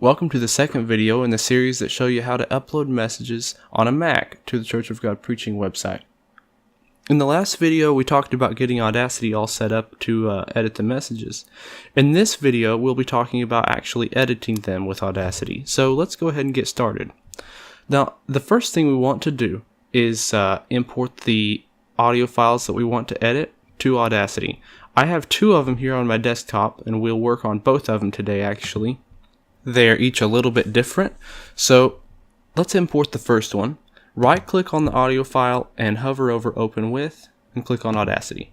Welcome to the second video in the series that show you how to upload messages on a Mac to the Church of God Preaching website. In the last video, we talked about getting Audacity all set up to edit the messages. In this video, we'll be talking about actually editing them with Audacity. So let's go ahead and get started. Now, the first thing we want to do is import the audio files that we want to edit to Audacity. I have two of them here on my desktop, and we'll work on both of them today actually. They are each a little bit different, so let's import the first one. Right click on the audio file and hover over Open With and click on Audacity.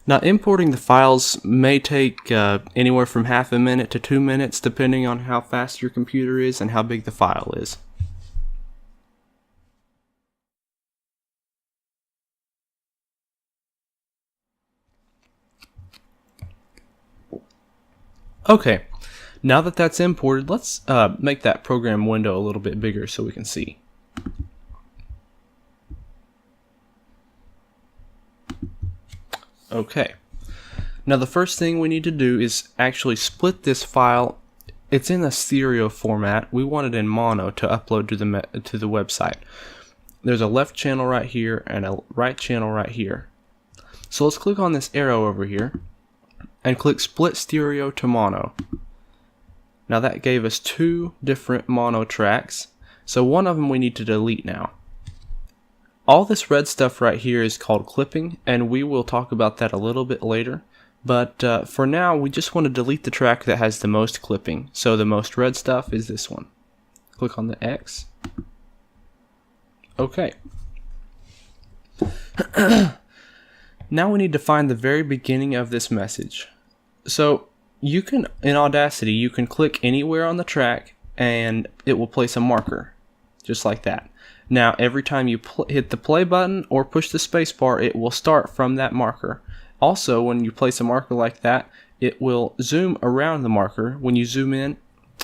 Now importing the files may take anywhere from half a minute to 2 minutes depending on how fast your computer is and how big the file is. Okay. Now that that's imported, let's make that program window a little bit bigger so we can see. Okay. Now the first thing we need to do is actually split this file. It's in a stereo format. We want it in mono to upload to the website. There's a left channel right here and a right channel right here. So let's click on this arrow over here and click Split Stereo to Mono. Now that gave us two different mono tracks, so one of them we need to delete now. All this red stuff right here is called clipping, and we will talk about that a little bit later, but for now we just want to delete the track that has the most clipping, so the most red stuff is this one. Click on the X. Okay. Now we need to find the very beginning of this message. So you can, in Audacity, you can click anywhere on the track and it will place a marker, just like that. Now, every time you hit the play button or push the space bar, it will start from that marker. Also, when you place a marker like that, it will zoom around the marker. When you zoom in,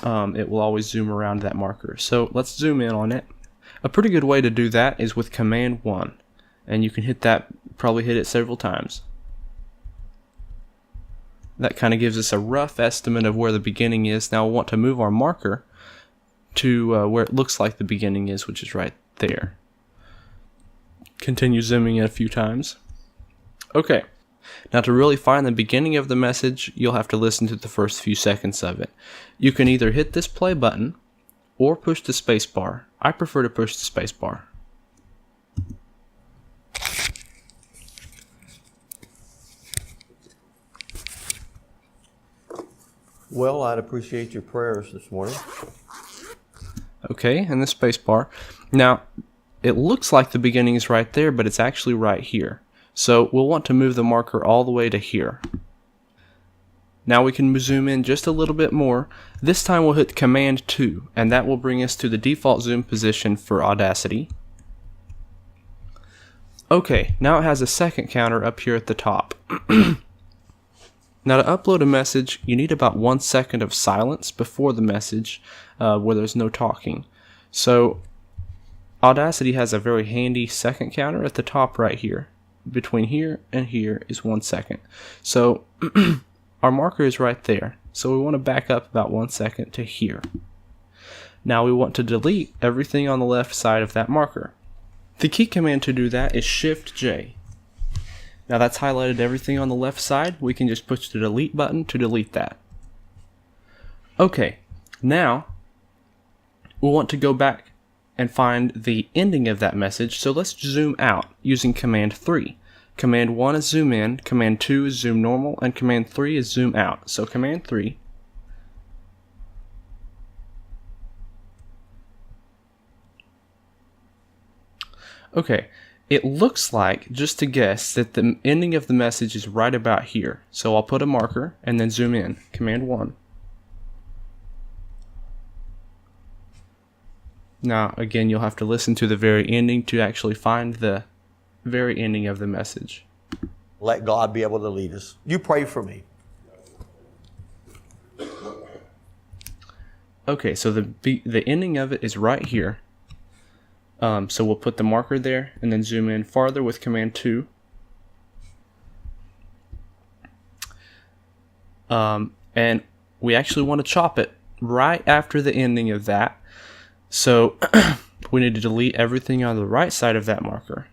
it will always zoom around that marker. So let's zoom in on it. A pretty good way to do that is with Command 1, and you can hit that, probably hit it several times. That kind of gives us a rough estimate of where the beginning is. Now we want to move our marker to where it looks like the beginning is, which is right there. Continue zooming in a few times. Okay. Now to really find the beginning of the message, you'll have to listen to the first few seconds of it. You can either hit this play button or push the space bar. I prefer to push the space bar. Well, I'd appreciate your prayers this morning. Okay, and the space bar. Now, it looks like the beginning is right there, but it's actually right here. So we'll want to move the marker all the way to here. Now we can zoom in just a little bit more. This time we'll hit Command 2, and that will bring us to the default zoom position for Audacity. Okay, now it has a second counter up here at the top. Now to upload a message, you need about 1 second of silence before the message where there's no talking. So Audacity has a very handy second counter at the top right here. Between here and here is 1 second. So our marker is right there. So we want to back up about 1 second to here. Now we want to delete everything on the left side of that marker. The key command to do that is Shift J. Now that's highlighted everything on the left side. We can just push the delete button to delete that. Okay, now we'll want to go back and find the ending of that message. So let's zoom out using Command 3. Command 1 is zoom in, Command 2 is zoom normal, and Command 3 is zoom out. So Command 3. Okay. It looks like, just to guess, that the ending of the message is right about here. So I'll put a marker and then zoom in. Command 1. Now, again, you'll have to listen to the very ending to actually find the very ending of the message. Let God be able to lead us. You pray for me. Okay, so the ending of it is right here. So we'll put the marker there and then zoom in farther with Command 2. And we actually want to chop it right after the ending of that. So we need to delete everything on the right side of that marker.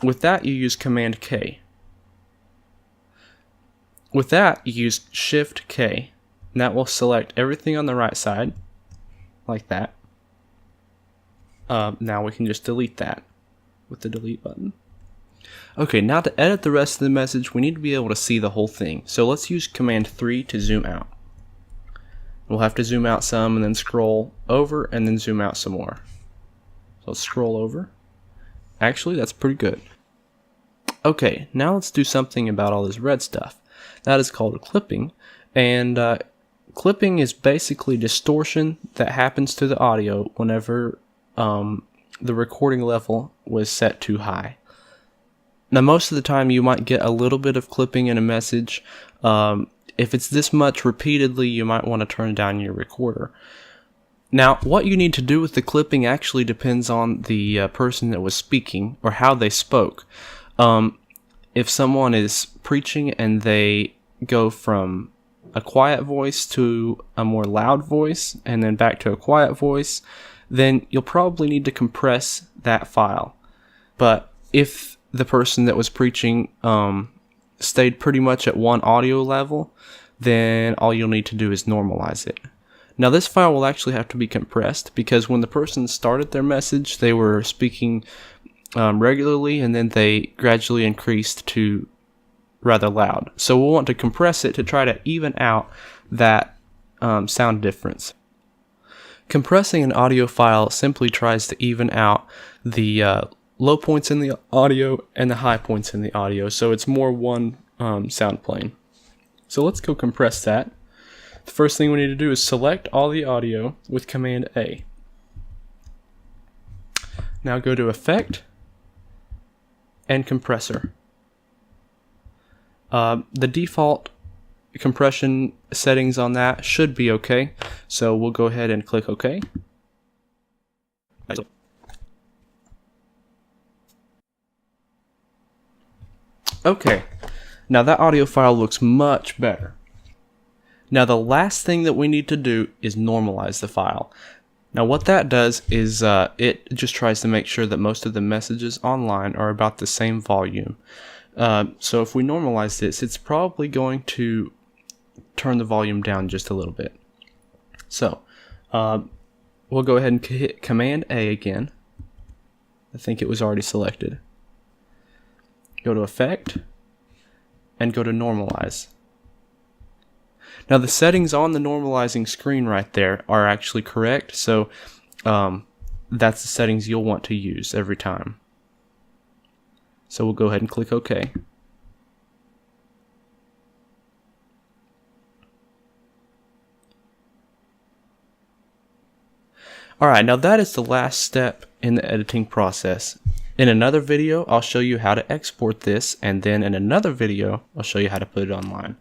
With that, you use Command K. With that, you use Shift K. And that will select everything on the right side, like that. Now we can just delete that with the delete button. Okay, now to edit the rest of the message, we need to be able to see the whole thing. So let's use Command 3 to zoom out. We'll have to zoom out some and then scroll over and then zoom out some more. So let's scroll over. Actually, that's pretty good. Okay, now let's do something about all this red stuff. That is called clipping, and clipping is basically distortion that happens to the audio whenever the recording level was set too high. Now, most of the time you might get a little bit of clipping in a message. If it's this much repeatedly, you might want to turn down your recorder. Now, what you need to do with the clipping actually depends on the person that was speaking or how they spoke. If someone is preaching and they go from a quiet voice to a more loud voice and then back to a quiet voice, then you'll probably need to compress that file. But if the person that was preaching stayed pretty much at one audio level, then all you'll need to do is normalize it. Now this file will actually have to be compressed because when the person started their message, they were speaking regularly, and then they gradually increased to rather loud. So we'll want to compress it to try to even out that sound difference. Compressing an audio file simply tries to even out the low points in the audio and the high points in the audio, so it's more one sound plane. So let's go compress that. The first thing we need to do is select all the audio with Command A. Now go to Effect and Compressor. The default compression settings on that should be okay, so we'll go ahead and click OK. Okay, now that audio file looks much better. Now the last thing that we need to do is normalize the file. Now what that does is it just tries to make sure that most of the messages online are about the same volume. So if we normalize this, it's probably going to turn the volume down just a little bit. So we'll go ahead and hit Command A again. I think it was already selected. Go to Effect and go to Normalize. Now the settings on the normalizing screen right there are actually correct, so that's the settings you'll want to use every time. So we'll go ahead and click OK. Alright, now that is the last step in the editing process. In another video, I'll show you how to export this, and then in another video, I'll show you how to put it online.